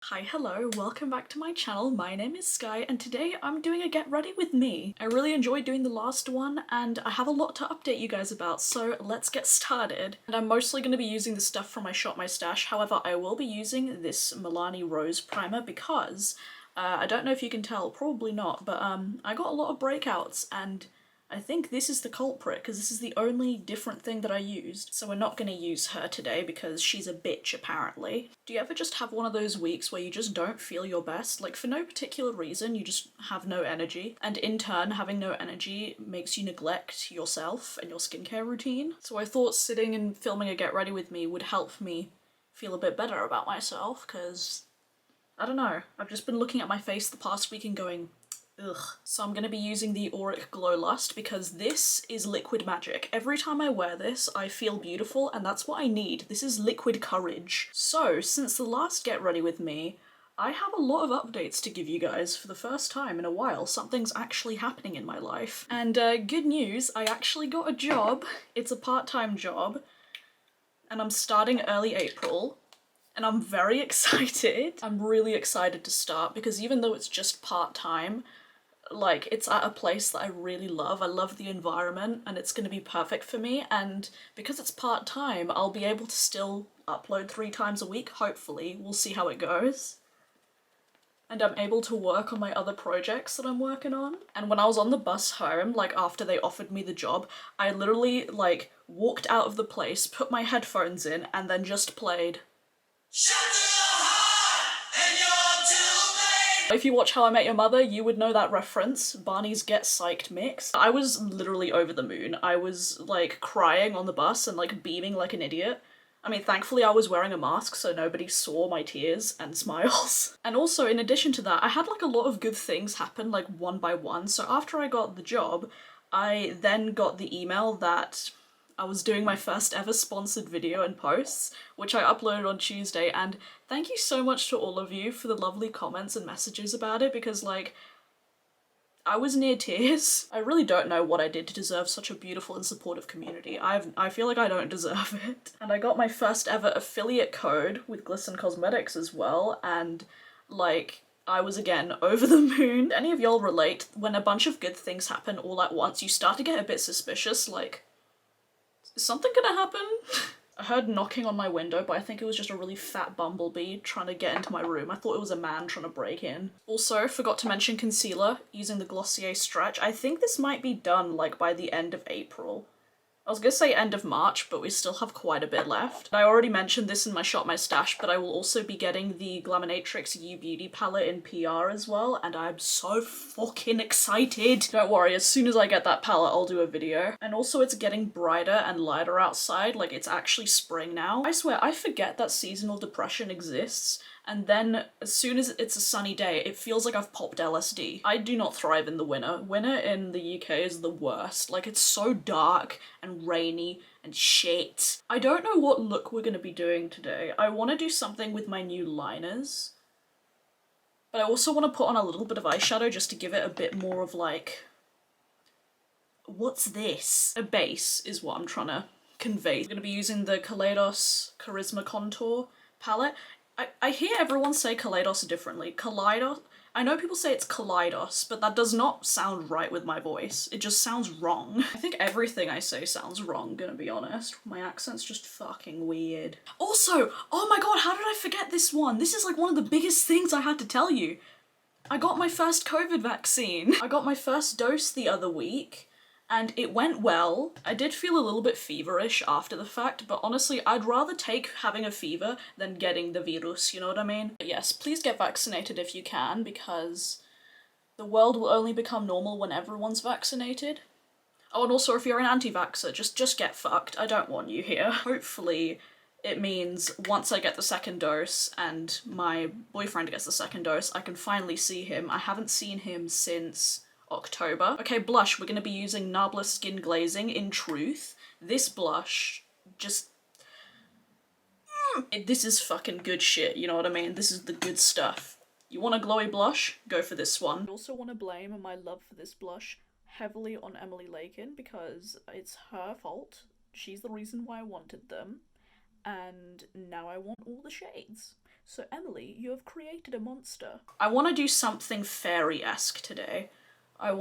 Hi, hello, welcome back to my channel. My name is Skye and today I'm doing a get ready with me. I really enjoyed doing the last one and I have a lot to update you guys about, so let's get started. And I'm mostly going to be using the stuff from my Shop My Stash, however I will be using this Milani Rose Primer because, I don't know if you can tell, probably not, but I got a lot of breakouts and I think this is the culprit because this is the only different thing that I used, so we're not going to use her today because she's a bitch apparently. Do you ever just have one of those weeks where you just don't feel your best? Like for no particular reason, you just have no energy, and in turn having no energy makes you neglect yourself and your skincare routine. So I thought sitting and filming a get ready with me would help me feel a bit better about myself because, I don't know, I've just been looking at my face the past week and going, ugh. So I'm going to be using the Auric Glow Lust because this is liquid magic. Every time I wear this, I feel beautiful and that's what I need. This is liquid courage. So, since the last Get Ready With Me, I have a lot of updates to give you guys for the first time in a while. Something's actually happening in my life. And good news, I actually got a job. It's a part-time job and I'm starting early April. And I'm very excited. I'm really excited to start because even though it's just part-time, like, it's at a place that I really love. I love the environment and it's going to be perfect for me, and because it's part-time, I'll be able to still upload 3 times a week, hopefully. We'll see how it goes. And I'm able to work on my other projects that I'm working on. And when I was on the bus home, like after they offered me the job, I literally like walked out of the place, put my headphones in, and then just played If you watch How I Met Your Mother, you would know that reference, Barney's Get Psyched mix. I was literally over the moon. I was like crying on the bus and like beaming like an idiot. I mean, thankfully I was wearing a mask so nobody saw my tears and smiles. And also, in addition to that, I had like a lot of good things happen like one by one. So after I got the job, I then got the email that I was doing my first ever sponsored video and posts, which I uploaded on Tuesday, and thank you so much to all of you for the lovely comments and messages about it because, like, I was near tears. I really don't know what I did to deserve such a beautiful and supportive community. I feel like I don't deserve it. And I got my first ever affiliate code with Glisten Cosmetics as well, and, like, I was again over the moon. Any of y'all relate? When a bunch of good things happen all at once, you start to get a bit suspicious, like, is something gonna happen? I heard knocking on my window, but I think it was just a really fat bumblebee trying to get into my room. I thought it was a man trying to break in. Also, forgot to mention concealer, using the Glossier Stretch. I think this might be done, like, by the end of April. I was gonna say end of March, but we still have quite a bit left. I already mentioned this in my Shop My Stash, but I will also be getting the Glaminatrix U Beauty palette in PR as well, and I'm so fucking excited! Don't worry, as soon as I get that palette, I'll do a video. And also it's getting brighter and lighter outside, like it's actually spring now. I swear, I forget that seasonal depression exists, and then as soon as it's a sunny day, it feels like I've popped LSD. I do not thrive in the winter. Winter in the UK is the worst. Like, it's so dark and rainy and shit. I don't know what look we're gonna be doing today. I want to do something with my new liners, but I also want to put on a little bit of eyeshadow just to give it a bit more of like, what's this? A base is what I'm trying to convey. I'm gonna be using the Kaleidos Charisma Contour palette. I hear everyone say Kaleidos differently. Kaleidos? I know people say it's Kaleidos, but that does not sound right with my voice. It just sounds wrong. I think everything I say sounds wrong, gonna be honest. My accent's just fucking weird. Also, oh my god, how did I forget this one? This is like one of the biggest things I had to tell you. I got my first COVID vaccine. I got my first dose the other week, and it went well. I did feel a little bit feverish after the fact, but honestly, I'd rather take having a fever than getting the virus, you know what I mean? But yes, please get vaccinated if you can, because the world will only become normal when everyone's vaccinated. Oh, and also if you're an anti-vaxxer, just get fucked. I don't want you here. Hopefully it means once I get the second dose and my boyfriend gets the second dose, I can finally see him. I haven't seen him since October. Okay, blush. We're gonna be using Nabla Skin Glazing in Truth. This blush just... this is fucking good shit, you know what I mean? This is the good stuff. You want a glowy blush? Go for this one. I also want to blame my love for this blush heavily on Emily Lakin because it's her fault. She's the reason why I wanted them. And now I want all the shades. So Emily, you have created a monster. I want to do something fairy-esque today. I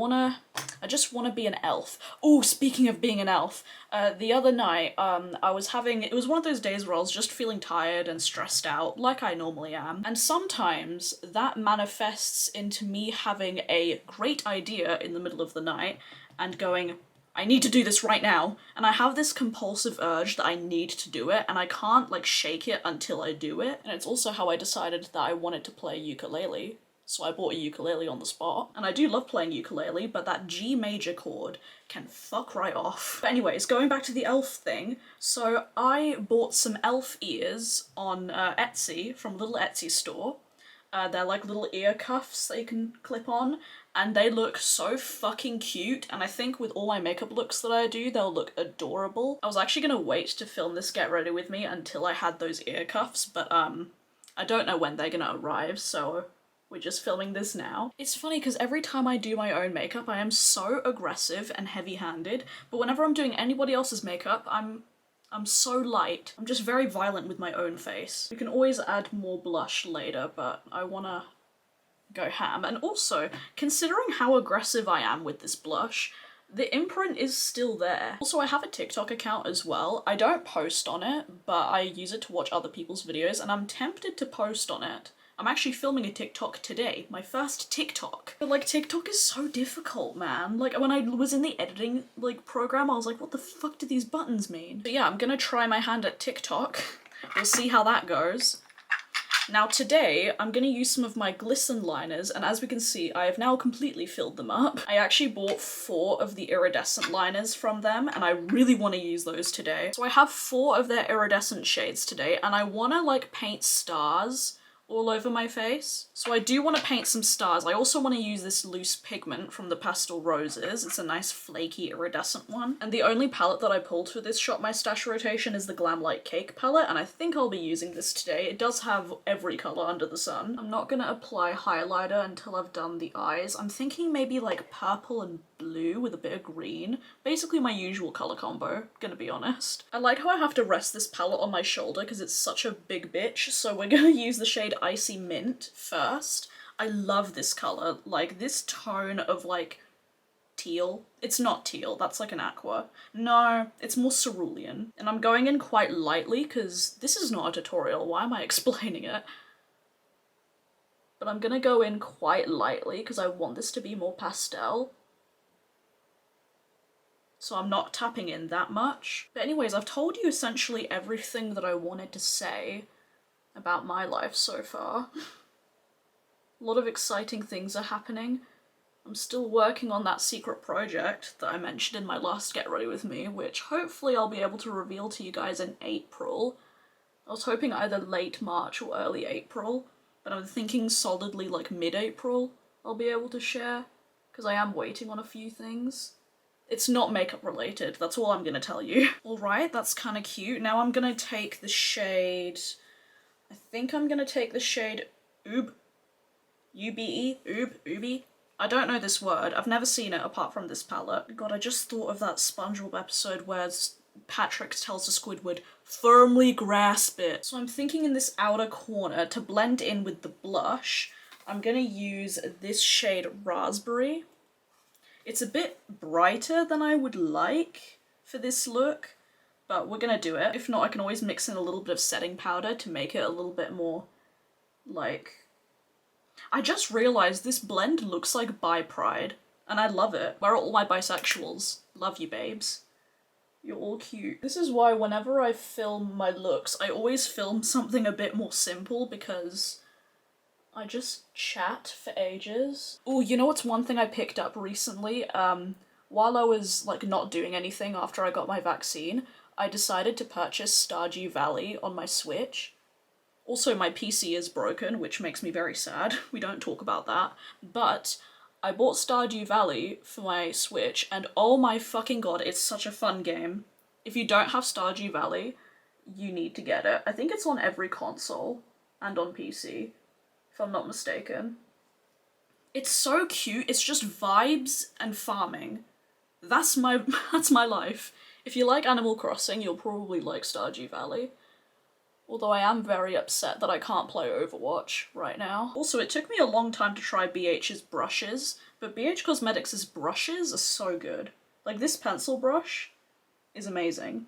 just want to be an elf. Oh, speaking of being an elf, the other night, it was one of those days where I was just feeling tired and stressed out, like I normally am. And sometimes that manifests into me having a great idea in the middle of the night and going, I need to do this right now. And I have this compulsive urge that I need to do it, and I can't, like, shake it until I do it. And it's also how I decided that I wanted to play ukulele. So I bought a ukulele on the spot. And I do love playing ukulele, but that G major chord can fuck right off. But anyways, going back to the elf thing, so I bought some elf ears on Etsy, from a little Etsy store. They're like little ear cuffs that you can clip on, and they look so fucking cute, and I think with all my makeup looks that I do, they'll look adorable. I was actually gonna wait to film this get ready with me until I had those ear cuffs, but I don't know when they're gonna arrive, so we're just filming this now. It's funny because every time I do my own makeup, I am so aggressive and heavy-handed, but whenever I'm doing anybody else's makeup, I'm so light. I'm just very violent with my own face. We can always add more blush later, but I wanna go ham. And also, considering how aggressive I am with this blush, the imprint is still there. Also, I have a TikTok account as well. I don't post on it, but I use it to watch other people's videos, and I'm tempted to post on it. I'm actually filming a TikTok today, my first TikTok. But like, TikTok is so difficult, man. Like, when I was in the editing, like, program, I was like, what the fuck do these buttons mean? But yeah, I'm gonna try my hand at TikTok. We'll see how that goes. Now today, I'm gonna use some of my Glisten liners, and as we can see, I have now completely filled them up. I actually bought 4 of the iridescent liners from them, and I really want to use those today. So I have 4 of their iridescent shades today, and I want to, like, paint stars all over my face. So I do want to paint some stars. I also want to use this loose pigment from the Pastel Roses. It's a nice flaky iridescent one. And the only palette that I pulled for this Shop My Stash rotation is the Glamlite Cake palette, and I think I'll be using this today. It does have every colour under the sun. I'm not gonna apply highlighter until I've done the eyes. I'm thinking maybe like purple and blue with a bit of green. Basically my usual colour combo, gonna be honest. I like how I have to rest this palette on my shoulder because it's such a big bitch, so we're gonna use the shade Icy Mint first. I love this colour, like this tone of like teal. It's not teal, that's like an aqua. No, it's more cerulean. And I'm going in quite lightly because this is not a tutorial, why am I explaining it? But I'm gonna go in quite lightly because I want this to be more pastel. So I'm not tapping in that much. But anyways, I've told you essentially everything that I wanted to say about my life so far. A lot of exciting things are happening. I'm still working on that secret project that I mentioned in my last Get Ready With Me, which hopefully I'll be able to reveal to you guys in April. I was hoping either late March or early April, but I'm thinking solidly like mid-April I'll be able to share, because I am waiting on a few things. It's not makeup related, that's all I'm gonna tell you. Alright, that's kinda cute. Now I'm gonna take the shade... I think I'm gonna take the shade Ube. U-B-E? Ube? I don't know this word. I've never seen it apart from this palette. God, I just thought of that SpongeBob episode where Patrick tells the Squidward, firmly grasp it. So I'm thinking in this outer corner, to blend in with the blush, I'm gonna use this shade Raspberry. It's a bit brighter than I would like for this look, but we're gonna do it. If not, I can always mix in a little bit of setting powder to make it a little bit more, like... I just realised this blend looks like Bi Pride, and I love it. Where are all my bisexuals? Love you, babes. You're all cute. This is why whenever I film my looks, I always film something a bit more simple, because I just chat for ages. Oh, you know what's one thing I picked up recently? While I was, like, not doing anything after I got my vaccine, I decided to purchase Stardew Valley on my Switch. Also, my PC is broken, which makes me very sad. We don't talk about that. But I bought Stardew Valley for my Switch, and oh my fucking god, it's such a fun game. If you don't have Stardew Valley, you need to get it. I think it's on every console and on PC, if I'm not mistaken. It's so cute. It's just vibes and farming. That's my life. If you like Animal Crossing, you'll probably like Stardew Valley. Although I am very upset that I can't play Overwatch right now. Also, it took me a long time to try BH's brushes, but BH Cosmetics' brushes are so good. Like, this pencil brush is amazing.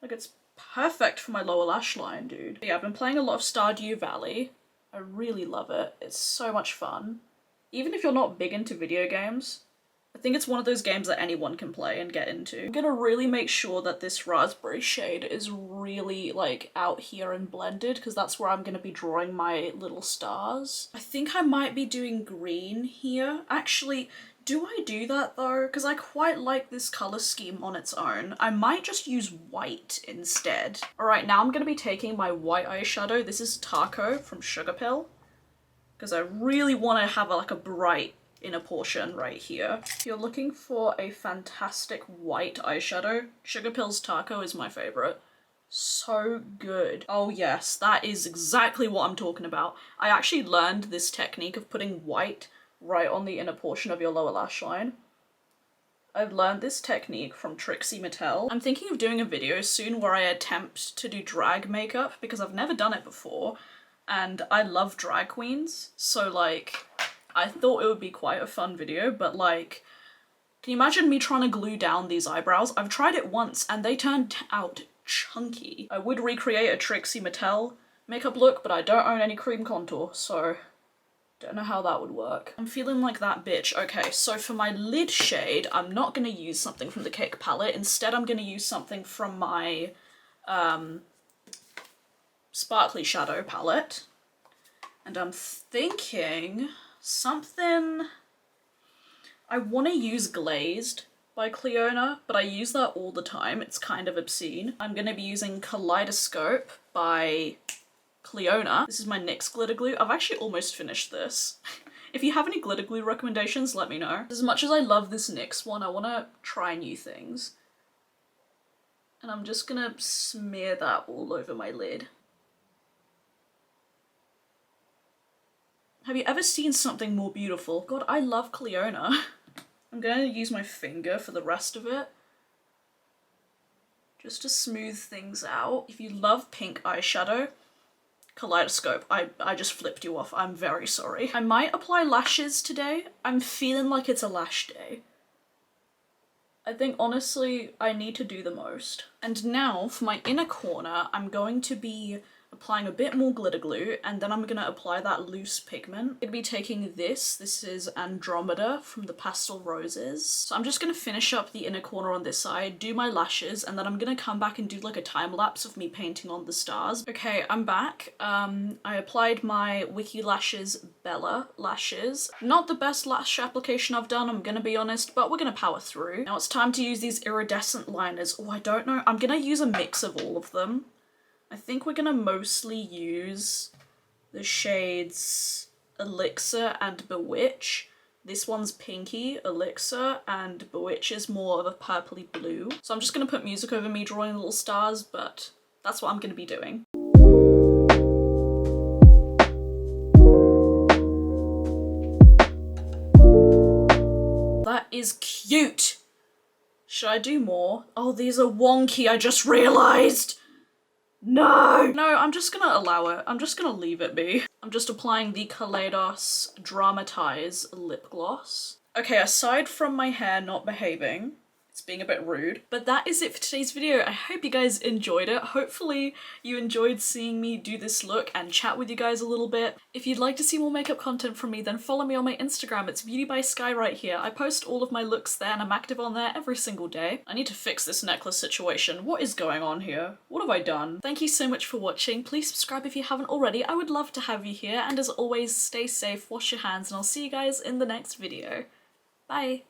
Like, it's perfect for my lower lash line, dude. But yeah, I've been playing a lot of Stardew Valley. I really love it. It's so much fun. Even if you're not big into video games, I think it's one of those games that anyone can play and get into. I'm gonna really make sure that this raspberry shade is really like out here and blended, because that's where I'm gonna be drawing my little stars. I think I might be doing green here. Actually, do I do that though? Because I quite like this color scheme on its own. I might just use white instead. All right, now I'm gonna be taking my white eyeshadow. This is Taco from Sugar Pill, because I really want to have like a bright inner portion right here. If you're looking for a fantastic white eyeshadow, Sugar Pill's Taco is my favorite. So good. Oh yes, that is exactly what I'm talking about. I actually learned this technique of putting white right on the inner portion of your lower lash line. I've learned this technique from Trixie Mattel. I'm thinking of doing a video soon where I attempt to do drag makeup, because I've never done it before, and I love drag queens, so like, I thought it would be quite a fun video, but like, can you imagine me trying to glue down these eyebrows? I've tried it once and they turned out chunky. I would recreate a Trixie Mattel makeup look, but I don't own any cream contour, so don't know how that would work. I'm feeling like that bitch. Okay, so for my lid shade, I'm not gonna use something from the Cake palette. Instead, I'm gonna use something from my Sparkly Shadow palette. And I'm thinking something... I want to use Glazed by Clionadh, but I use that all the time. It's kind of obscene. I'm going to be using Kaleidoscope by Clionadh. This is my NYX glitter glue. I've actually almost finished this. If you have any glitter glue recommendations, let me know. As much as I love this NYX one, I want to try new things. And I'm just going to smear that all over my lid. Have you ever seen something more beautiful? God, I love Clionadh. I'm going to use my finger for the rest of it, just to smooth things out. If you love pink eyeshadow, Kaleidoscope. I just flipped you off. I'm very sorry. I might apply lashes today. I'm feeling like it's a lash day. I think honestly, I need to do the most. And now for my inner corner, I'm going to be applying a bit more glitter glue, and then I'm gonna apply that loose pigment. I'm gonna be taking this is Andromeda from the Pastel Roses. So I'm just gonna finish up the inner corner on this side, do my lashes, and then I'm gonna come back and do like a time lapse of me painting on the stars. Okay, I'm back. I applied my Wiki Lashes Bella lashes. Not the best lash application I've done, I'm gonna be honest, but we're gonna power through. Now it's time to use these iridescent liners. Oh, I don't know. I'm gonna use a mix of all of them. I think we're gonna mostly use the shades Elixir and Bewitch. This one's pinky, Elixir, and Bewitch is more of a purpley blue. So I'm just gonna put music over me drawing little stars, but that's what I'm gonna be doing. That is cute! Should I do more? Oh, these are wonky, I just realised! No! No, I'm just gonna allow it. I'm just gonna leave it be. I'm just applying the Kaleidos Dramatize lip gloss. Okay, aside from my hair not behaving, it's being a bit rude, but that is it for today's video. I hope you guys enjoyed it. Hopefully you enjoyed seeing me do this look and chat with you guys a little bit. If you'd like to see more makeup content from me, then follow me on my Instagram. It's Beauty by Skye right here. I post all of my looks there and I'm active on there every single day. I need to fix this necklace situation. What is going on here? What have I done? Thank you so much for watching. Please subscribe if you haven't already. I would love to have you here. And as always, stay safe, wash your hands, and I'll see you guys in the next video. Bye!